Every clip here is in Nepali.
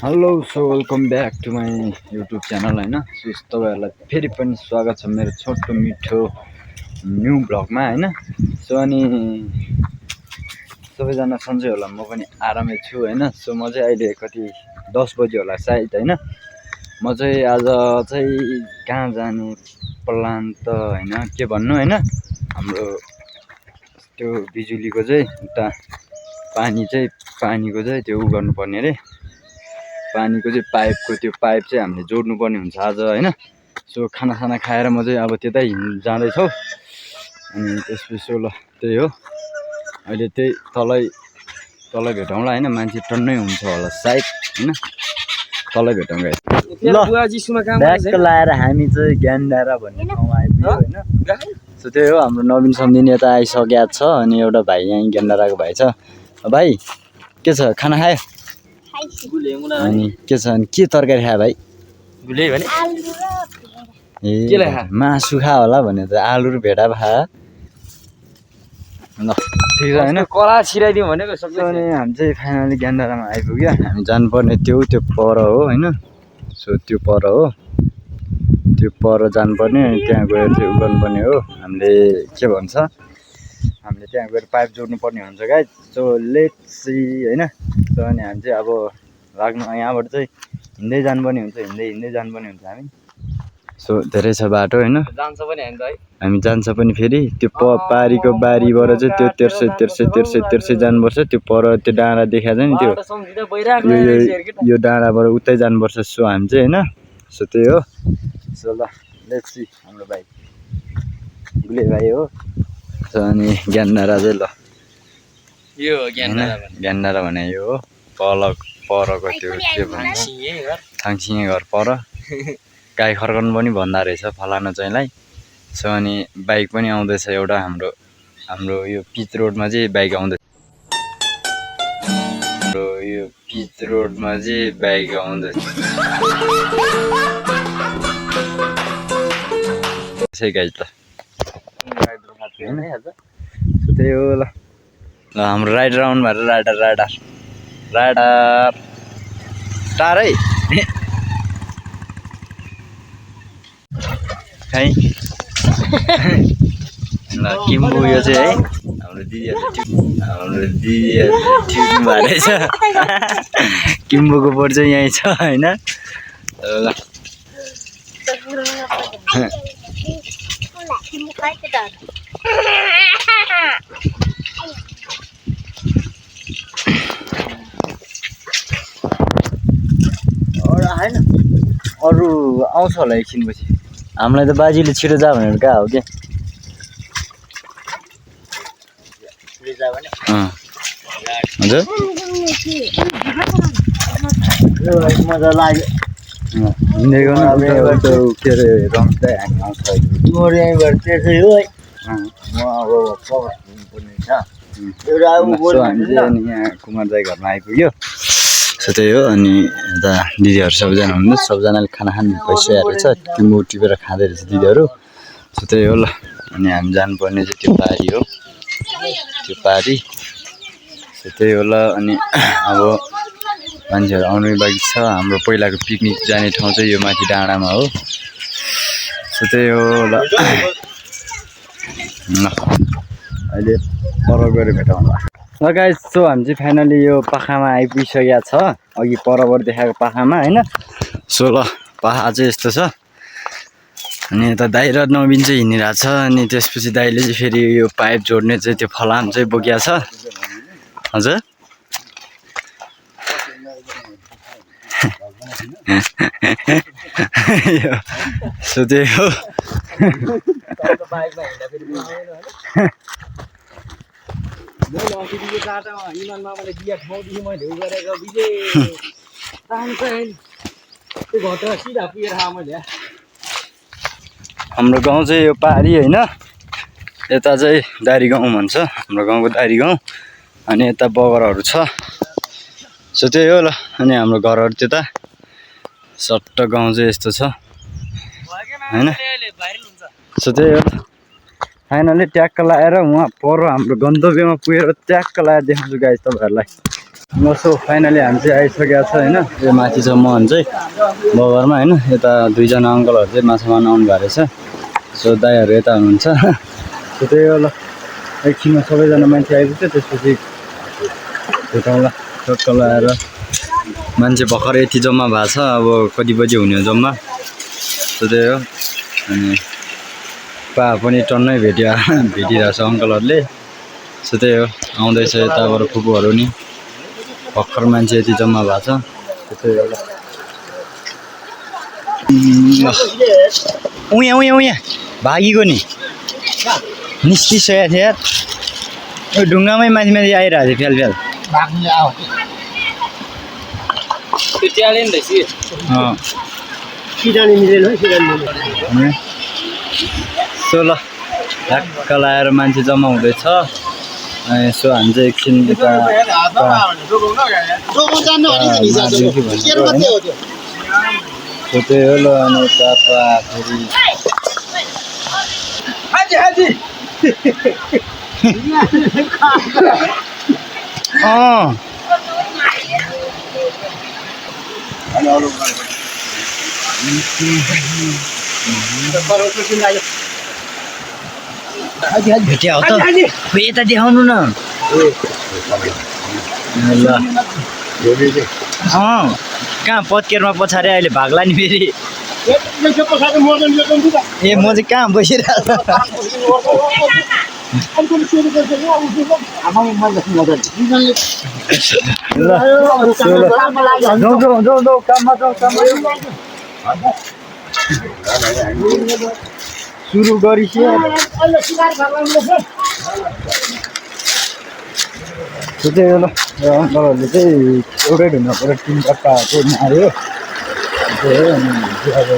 Hello so welcome back to my YouTube channel होइन। सो तपाईँहरूलाई फेरि पनि स्वागत छ मेरो छोटो मिठो न्यू ब्लगमा होइन। सो अनि सबैजना सन्चै होला, म पनि आरामै छु होइन। सो म चाहिँ अहिले कति 10 बजी होला सायद होइन। म चाहिँ आज चाहिँ कहाँ जाने प्लान त होइन, के भन्नु होइन। हाम्रो त्यो बिजुलीको चाहिँ उता पानीको चाहिँ त्यो गर्नुपर्ने अरे, पानीको चाहिँ त्यो पाइप चाहिँ हामीले जोड्नुपर्ने हुन्छ आज होइन। सो खाना खाएर म चाहिँ अब त्यतै जाँदैछौँ। अनि त्यसपछि ल त्यही हो, अहिले त्यही तलै भेटौँला होइन। मान्छे टन्नै हुन्छ होला सायद होइन, तलै भेटौँ गाइस। ल ब्याग लाएर हामी चाहिँ ज्ञानधारा भन्ने ठाउँमा आइपुग्यो होइन। सो त्यही हो, हाम्रो नवीन सम्धिनी यता आइसकेको छ। अनि एउटा भाइ यहाँ ज्ञानधाराको भाइ छ। भाइ के छ, खाना खायो? अनि के छ, अनि के तरकारी खायो भाइ? ए मासु खा होला भने त आलु र भेडा खा। ल ठिक छ होइन, कला छिराइदिउँ भनेको सबै। अनि हामी चाहिँ फाइनली ज्ञानधारामा आइपुग्यो। हामी जानुपर्ने त्यो पर हो होइन। सो त्यो पर जानुपर्ने, अनि त्यहाँ गएर चाहिँ उ गर्नुपर्ने हो। हामीले के भन्छ, हामीले त्यहाँ गएर पाइप जोड्नुपर्ने हुन्छ गाइस। सो लेट्स सी होइन। सो अनि हामी चाहिँ अब यहाँबाट चाहिँ हिँड्दै जानुपर्ने हुन्छ, हिँड्दै जानुपर्ने हुन्छ हामी। सो धेरै छ बाटो होइन, हामी जान्छ पनि फेरि त्यो पारीको बारीबाट चाहिँ त्यो तेर्सै जानुपर्छ। त्यो पर त्यो डाँडा देखाएको छ नि, यो डाँडाबाट उतै जानुपर्छ। सो हामी चाहिँ होइन, सो त्यही हो। सो ल लेट्स सी, हाम्रो भाइ गुले भाइ हो। सो अनि ज्ञानधारा चाहिँ ल यो ज्ञानधारा भने यो हो, परको त्यो के भन्छ थाङसिङे घर पर। गाई खर्काउनु पनि भन्दा रहेछ फलाना चाहिँलाई। सो अनि बाइक पनि आउँदैछ एउटा, हाम्रो यो पिच रोडमा चाहिँ बाइक आउँदैछ। त्यसै गाई त त्यही हो। ल हाम्रो राइडर आउनु भएर राइडर टाढै खै ल किम्बु यो चाहिँ है हाम्रो दिदीहरूले ट्युन भएरै छ। किम्बुको बोट चाहिँ यहीँ छ होइन। ल अरू आउँछ होला एकछिनपछि। हामीलाई त बाजीले छिटो जा भनेर कहाँ हो क्या। हजुर मजा लाग्यो हिँड्दै गर्नु। के अरे रम्दै हामी आउँछ यहीँबाट त्यसै हो है। म अब पर्ने छ हामी चाहिँ यहाँ कुमारदाई घरमा आइपुग्यो। सो त्यही हो। अनि यता दिदीहरू सबैजना हुनुहुन्छ, सबैजनाले खाना खानु भइसकेको रहेछ। किम्बु टिपेर खाँदै रहेछ दिदीहरू। सो त्यही हो। ल अनि हामी जानुपर्ने चाहिँ त्यो पारी हो, त्यो पारी। सो त्यही हो। ल अनि अब मान्छेहरू आउनु बाँकी छ। हाम्रो पहिलाको पिकनिक जाने ठाउँ चाहिँ यो माथि डाँडामा हो। सो त्यही हो। ल अहिले पर गएर भेटौँ होला। ल गाइस, सो हामी चाहिँ फाइनली यो पाखामा आइपुगिसकेको छ, अघि परबाट देखाएको पाखामा होइन। सो ल पाखा चाहिँ यस्तो छ। अनि यता दाइ र नवीन चाहिँ हिँडिरहेको छ। अनि त्यसपछि दाइले चाहिँ फेरि यो पाइप जोड्ने चाहिँ त्यो फलाम चाहिँ बोकिया छ। हजुर सो त्यही हो। हाम्रो गाउँ चाहिँ यो पारी होइन, यता चाहिँ दारी गाउँ भन्छ, हाम्रो गाउँको दारी गाउँ। अनि यता बगरहरू छ। सो त्यही हो। ल अनि हाम्रो घरहरू त्यता सट्ट गाउँ चाहिँ यस्तो छ होइन। सो त्यही हो। फाइनली ट्याक्क लाएर उहाँ पर हाम्रो गन्तव्यमा पुगेर ट्याक्क लाएर देखाउँछु गाइस तपाईँहरूलाई। सो फाइनली हामी चाहिँ आइसकेको छ होइन। यो माथि छ मोहन चाहिँ बगरमा होइन। यता दुईजना अङ्कलहरू चाहिँ माछा मार्न आउनु भएको रहेछ। सो दाइहरू यता हुनुहुन्छ। सो त्यही हो ल, एकछिनमा सबैजना मान्छे आइपुग्छ, त्यसपछि भेटौँला। टक्क लगाएर मान्छे भर्खर यति जम्मा भएको छ। अब कति बजी हुने हो जम्मा, सो त्यही हो। अनि पा पनि टन्नै भेटिरहेको छ अङ्कलहरूले। सो त्यही हो, आउँदैछ यताबाट फुपूहरू नि। भर्खर मान्छे यति जम्मा भएको छ, त्यही हो। उयाँ उयाँ उयाँ भागीको नि निस्किसकेको थियो यार। यो ढुङ्गामै माथि माथि आइरहेको थियो फ्याल फ्याल। सो ल, ढ्याक्क लगाएर मान्छे जम्मा हुँदैछ। यसो हामी चाहिँ एकछिन यता त्यही हो ल। अनि यता फेरि भेट्या हो त, यता देखाउनु न। ल कहाँ पत्केरमा पछाडि अहिले भाग्ला नि फेरि। ए म चाहिँ कहाँ बसिरहेको सुरु गरिसक्यो। त्यही हो ल, अङ्कलहरूले चाहिँ एउटै ढुङ्गाबाट 3 टक्का मार्यो। त्यही हो, अनि अब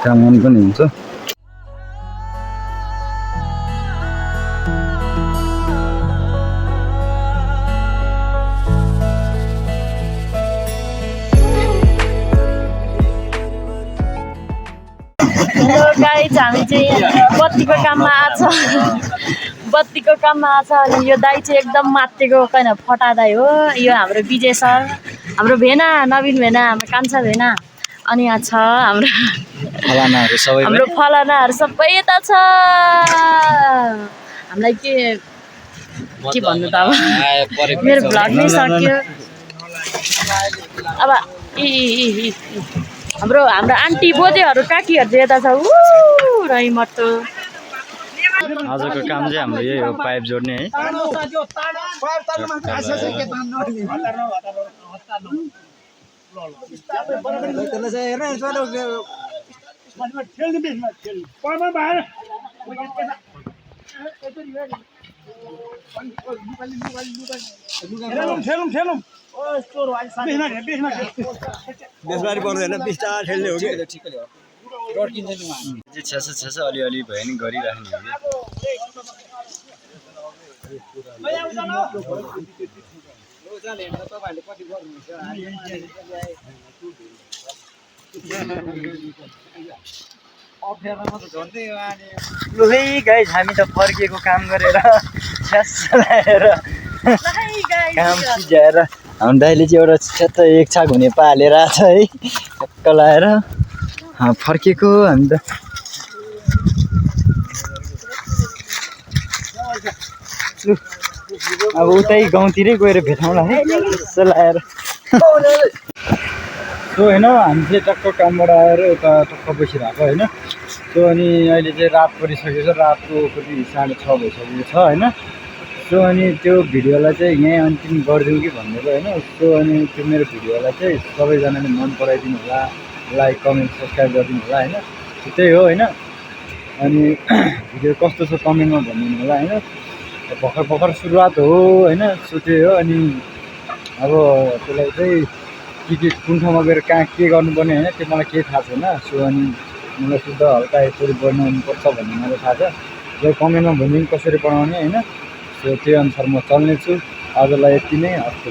काम गर्नु पनि हुन्छ। गाइज हामी चाहिँ बत्तीको काममा आछ। बत्तीको काममा आछ। अनि यो दाइ चाहिँ एकदम माथिको कैन फटा दाइ हो। यो हाम्रो विजय सर, हाम्रो भेना, नवीन भेना, हाम्रो कान्छा भेना। अनि यहाँ छ हाम्रो फलानाहरू सबै, हाम्रो फलानाहरू सबै यता छ। हामीलाई के भन्नु त, अब मेरो भ्लग नै सक्यो। अब हाम्रो आन्टी बोजेहरू काकीहरू चाहिँ यता छ। रहिमट्टो आजको काम चाहिँ हाम्रो यही हो, पाइप जोड्ने है। देशबारी पर्दैन, बिस्तार खेल्ने हो कि छ्यास अलिअलि भयो नि गरिराख्ने हो लु है गाइस, हामी त फर्किएको काम गरेर छ्यास लगाएर काम सिझाएर हाम्रो दाइले चाहिँ एउटा छ्यात्त एक छाक हुने पालेर छ है। टक्क लगाएर फर्केको हामी त। अब उतै गाउँतिरै गएर भेटौँला है यसो लगाएर। सो होइन, हामी चाहिँ टक्क कामबाट आएर यता टक्क बसिरहेको होइन। सो अनि अहिले चाहिँ रात परिसकेको छ, रातको कति 6:30 भइसकेको छ होइन। सो अनि त्यो भिडियोलाई चाहिँ यहीँ अन्तिम गरिदिउँ कि भनेको होइन। सो अनि त्यो मेरो भिडियोलाई चाहिँ सबैजनाले मन पराइदिनु होला, लाइक कमेन्ट सब्सक्राइब गरिदिनु होला होइन। त्यही हो होइन। अनि भिडियो कस्तो छ कमेन्टमा भनिदिनु होला होइन। भर्खर सुरुवात हो होइन। सो त्यही हो। अनि अब त्यसलाई चाहिँ के कुन ठाउँमा गएर कहाँ के गर्नुपर्ने होइन त्यो मलाई केही थाहा छैन। सो अनि मलाई शुद्ध हल्का यसरी बनाउनुपर्छ भन्ने मलाई थाहा छ। जो कमेन्टमा भनिदिनु कसरी बनाउने होइन। सो त्यो अनुसार म चल्नेछु। आजलाई यति नै, हस्ते